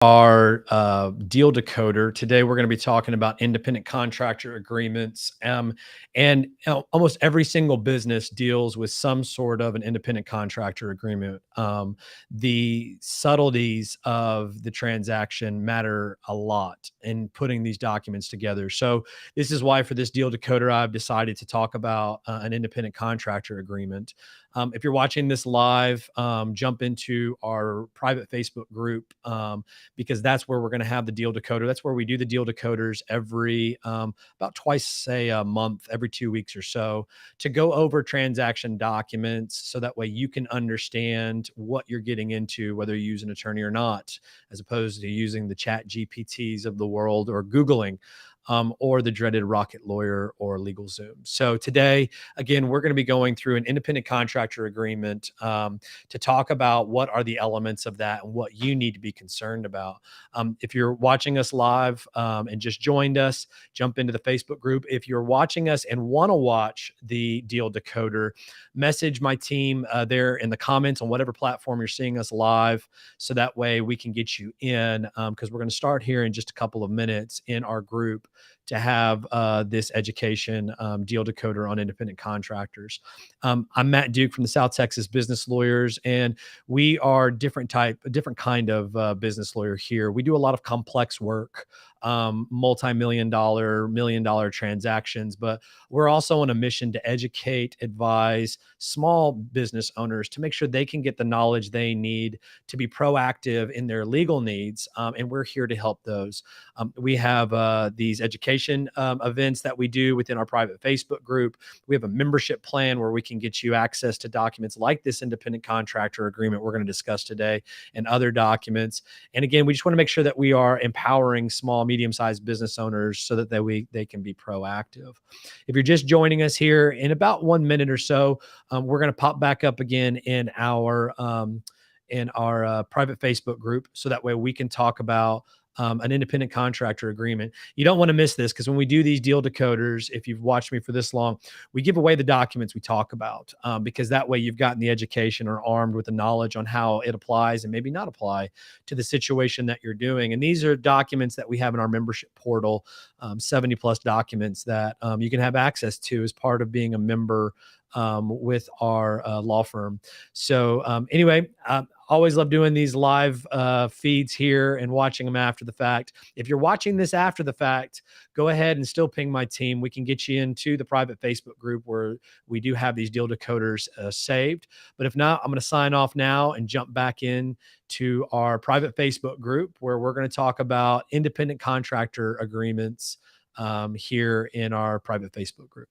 Our deal decoder. Today, we're going to be talking about independent contractor agreements. And almost every single business deals with some sort of an independent contractor agreement. The subtleties of the transaction matter a lot in putting these documents together. So, this is why for this deal decoder, I've decided to talk about an independent contractor agreement. If you're watching this live, jump into our private Facebook group. Because that's where we're going to have the deal decoder. That's where we do the deal decoders every about twice, say a month, every 2 weeks or so, to go over transaction documents so that way you can understand what you're getting into, whether you use an attorney or not, as opposed to using the chat GPTs of the world or Googling. Or the dreaded Rocket Lawyer or LegalZoom. So today, again, we're going to be going through an independent contractor agreement to talk about what are the elements of that and what you need to be concerned about. If you're watching us live and just joined us, jump into the Facebook group. If you're watching us and want to watch the deal decoder, message my team there in the comments on whatever platform you're seeing us live, so that way we can get you in, because we're going to start here in just a couple of minutes in our group to have this education deal decoder on independent contractors. I'm Matt Duke from the South Texas Business Lawyers, and we are a different kind of business lawyer here. We do a lot of complex work, multi-million dollar, million-dollar transactions, but we're also on a mission to educate, advise small business owners to make sure they can get the knowledge they need to be proactive in their legal needs, and we're here to help those. We have these education events that we do within our private Facebook group. We have a membership plan where we can get you access to documents like this independent contractor agreement we're going to discuss today and other documents. And again, we just want to make sure that we are empowering small, medium-sized business owners so that they can be proactive. If you're just joining us here, in about 1 minute or so, we're going to pop back up again in our private Facebook group, so that way we can talk about an independent contractor agreement. You don't want to miss this, because when we do these deal decoders, if you've watched me for this long, we give away the documents we talk about, because that way you've gotten the education or armed with the knowledge on how it applies and maybe not apply to the situation that you're doing. And these are documents that we have in our membership portal, 70 plus documents that you can have access to as part of being a member with our law firm. So anyway, always love doing these live feeds here and watching them after the fact. If you're watching this after the fact, go ahead and still ping my team. We can get you into the private Facebook group where we do have these deal decoders saved. But if not, I'm going to sign off now and jump back in to our private Facebook group, where we're going to talk about independent contractor agreements here in our private Facebook group.